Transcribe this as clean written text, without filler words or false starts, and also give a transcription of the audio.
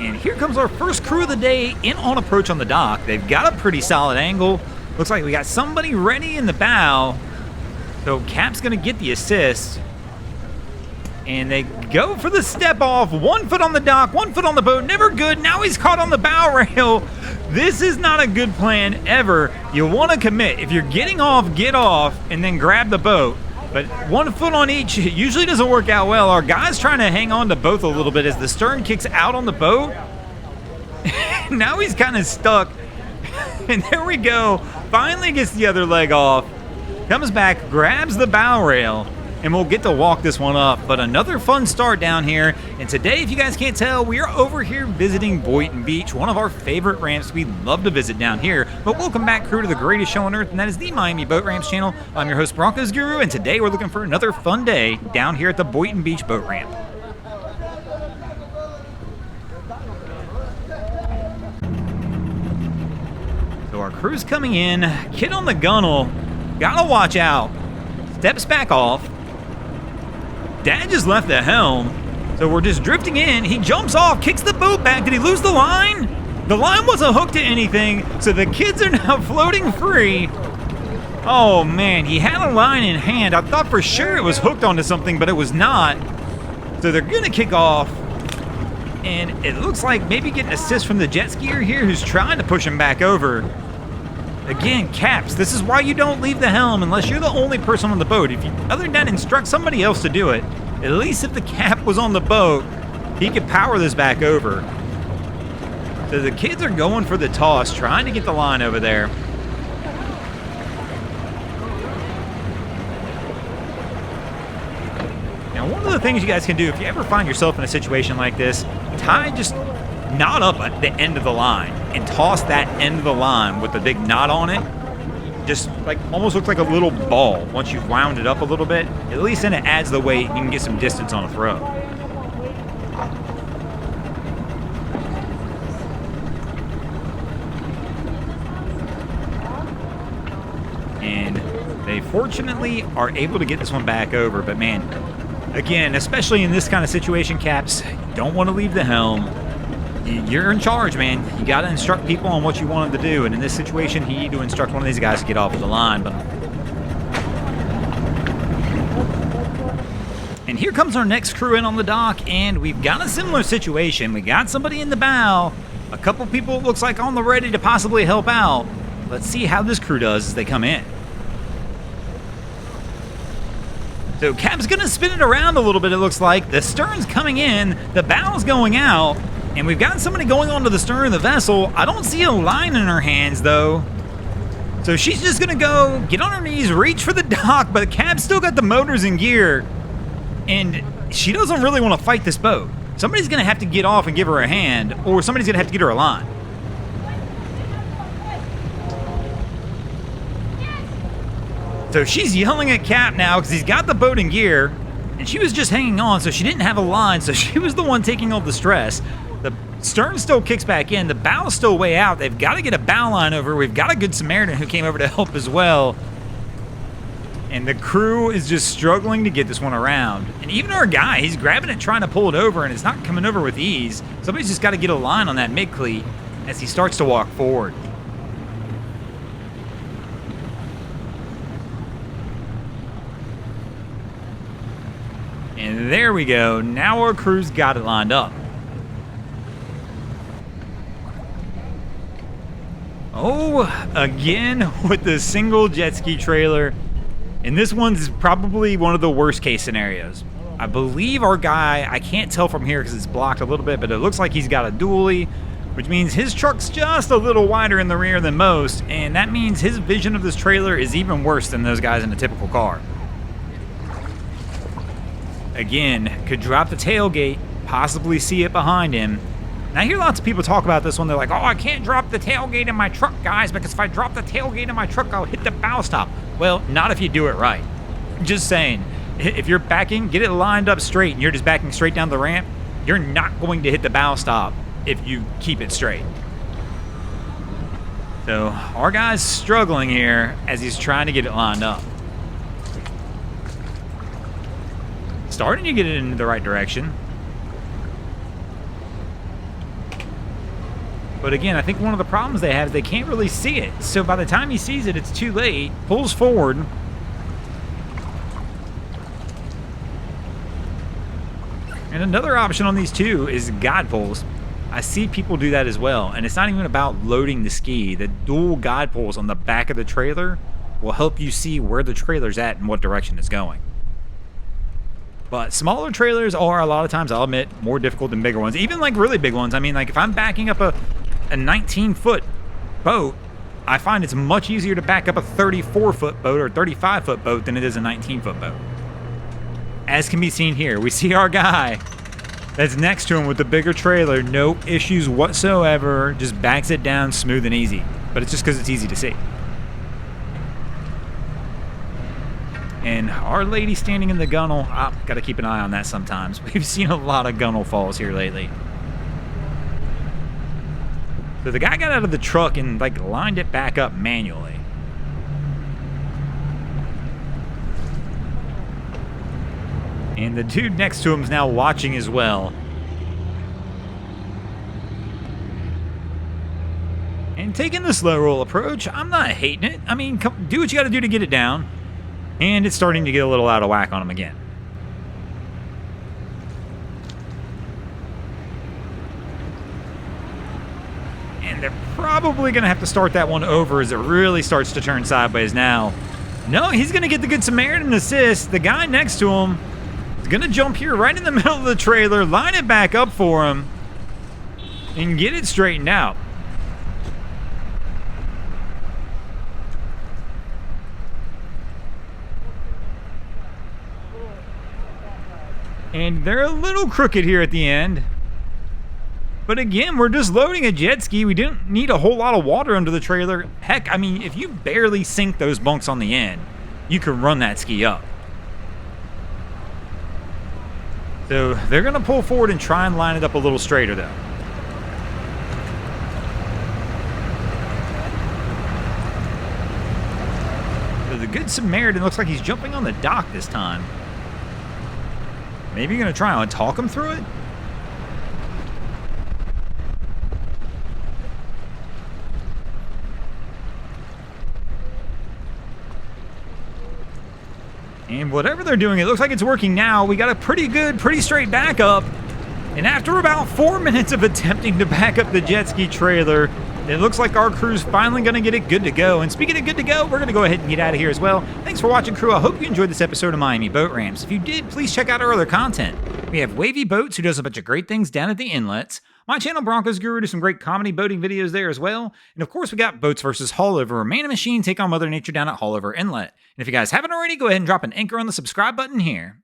And here comes our first crew of the day in on approach on the dock. They've got a pretty solid angle. Looks like we got somebody ready in the bow. So Cap's gonna get the assist. And they go for the step off. 1 foot on the dock, 1 foot on the boat. Never good. Now he's caught on the bow rail. This is not a good plan ever. You want to commit. If you're getting off, get off and then grab the boat. But 1 foot on each usually doesn't work out well. Our guy's trying to hang on to both a little bit as the stern kicks out on the boat. Now he's kind of stuck. And there we go. Finally gets the other leg off. Comes back, grabs the bow rail. And we'll get to walk this one up. But another fun start down here. And today, if you guys can't tell, we are over here visiting Boynton Beach, one of our favorite ramps we love to visit down here. But welcome back, crew, to the greatest show on earth, and that is the Miami Boat Ramps channel. I'm your host, Broncos Guru, and today we're looking for another fun day down here at the Boynton Beach boat ramp. So our crew's coming in. Kid on the gunnel. Gotta watch out. Steps back off. Dad just left the helm, so we're just drifting in. He jumps off, kicks the boat back. Did he lose the line? The line wasn't hooked to anything, so the kids are now floating free. Oh man, he had a line in hand. I thought for sure it was hooked onto something, but it was not. So they're gonna kick off, and it looks like maybe get an assist from the jet skier here who's trying to push him back over. Again, Caps, this is why you don't leave the helm unless you're the only person on the boat. If you, other than that, instruct somebody else to do it. At least if the Cap was on the boat, he could power this back over. So the kids are going for the toss, trying to get the line over there. Now, one of the things you guys can do, if you ever find yourself in a situation like this, tie just knot up at the end of the line and toss that end of the line with the big knot on it. Just like almost looks like a little ball once you've wound it up a little bit. At least then it adds the weight and you can get some distance on a throw. And they fortunately are able to get this one back over, but man, again, especially in this kind of situation, Caps, don't want to leave the helm. You're in charge, man. You got to instruct people on what you want them to do. And in this situation, you need to instruct one of these guys to get off of the line. And here comes our next crew in on the dock, and we've got a similar situation. We got somebody in the bow. A couple people, it looks like, on the ready to possibly help out. Let's see how this crew does as they come in. So Cap's going to spin it around a little bit, it looks like. The stern's coming in. The bow's going out. And we've got somebody going onto the stern of the vessel. I don't see a line in her hands, though. So she's just going to go, get on her knees, reach for the dock, but Cap's still got the motors in gear. And she doesn't really want to fight this boat. Somebody's going to have to get off and give her a hand, or somebody's going to have to get her a line. So she's yelling at Cap now because he's got the boat in gear. And she was just hanging on, so she didn't have a line, so she was the one taking all the stress. The stern still kicks back in. The bow's still way out. They've got to get a bow line over. We've got a good Samaritan who came over to help as well. And the crew is just struggling to get this one around. And even our guy, he's grabbing it, trying to pull it over, and it's not coming over with ease. Somebody's just got to get a line on that mid-cleat as he starts to walk forward. And there we go. Now our crew's got it lined up. Oh, again with the single jet ski trailer. And this one's probably one of the worst case scenarios. I believe our guy, I can't tell from here because it's blocked a little bit, but it looks like he's got a dually, which means his truck's just a little wider in the rear than most, and that means his vision of this trailer is even worse than those guys in a typical car. Again, could drop the tailgate, possibly see it behind him. And I hear lots of people talk about this one. They're like, oh, I can't drop the tailgate in my truck, guys, because if I drop the tailgate in my truck, I'll hit the bow stop. Well, not if you do it right. Just saying, if you're backing, get it lined up straight, and you're just backing straight down the ramp, you're not going to hit the bow stop if you keep it straight. So our guy's struggling here as he's trying to get it lined up. Starting to get it in the right direction. But again, I think one of the problems they have is they can't really see it. So by the time he sees it, it's too late. Pulls forward. And another option on these two is guide poles. I see people do that as well. And it's not even about loading the ski. The dual guide poles on the back of the trailer will help you see where the trailer's at and what direction it's going. But smaller trailers are a lot of times, I'll admit, more difficult than bigger ones. Even like really big ones. I mean, like if I'm backing up a 19-foot boat, I find it's much easier to back up a 34-foot boat or 35-foot boat than it is a 19-foot boat. As can be seen here, we see our guy that's next to him with the bigger trailer, no issues whatsoever, just backs it down smooth and easy. But it's just because it's easy to see. And our lady standing in the gunnel, I've got to keep an eye on that sometimes. We've seen a lot of gunnel falls here lately. So the guy got out of the truck and like lined it back up manually. And the dude next to him is now watching as well. And taking the slow roll approach, I'm not hating it. I mean, do what you got to do to get it down. And it's starting to get a little out of whack on him again. And they're probably going to have to start that one over as it really starts to turn sideways now. No, he's going to get the Good Samaritan assist. The guy next to him is going to jump here right in the middle of the trailer, line it back up for him, and get it straightened out. And they're a little crooked here at the end. But again, we're just loading a jet ski. We didn't need a whole lot of water under the trailer. Heck, I mean, if you barely sink those bunks on the end, you can run that ski up. So they're going to pull forward and try and line it up a little straighter, though. So the Good Samaritan looks like he's jumping on the dock this time. Maybe you're going to try and talk him through it? And whatever they're doing, it looks like it's working now. We got a pretty good, pretty straight backup. And after about 4 minutes of attempting to back up the jet ski trailer, it looks like our crew's finally going to get it good to go. And speaking of good to go, we're going to go ahead and get out of here as well. Thanks for watching, crew. I hope you enjoyed this episode of Miami Boat Ramps. If you did, please check out our other content. We have Wavy Boats, who does a bunch of great things down at the inlets. My channel, Broncos Guru, does some great comedy boating videos there as well. And of course, we got Boats vs. Haulover, where man and machine take on Mother Nature down at Haulover Inlet. And if you guys haven't already, go ahead and drop an anchor on the subscribe button here.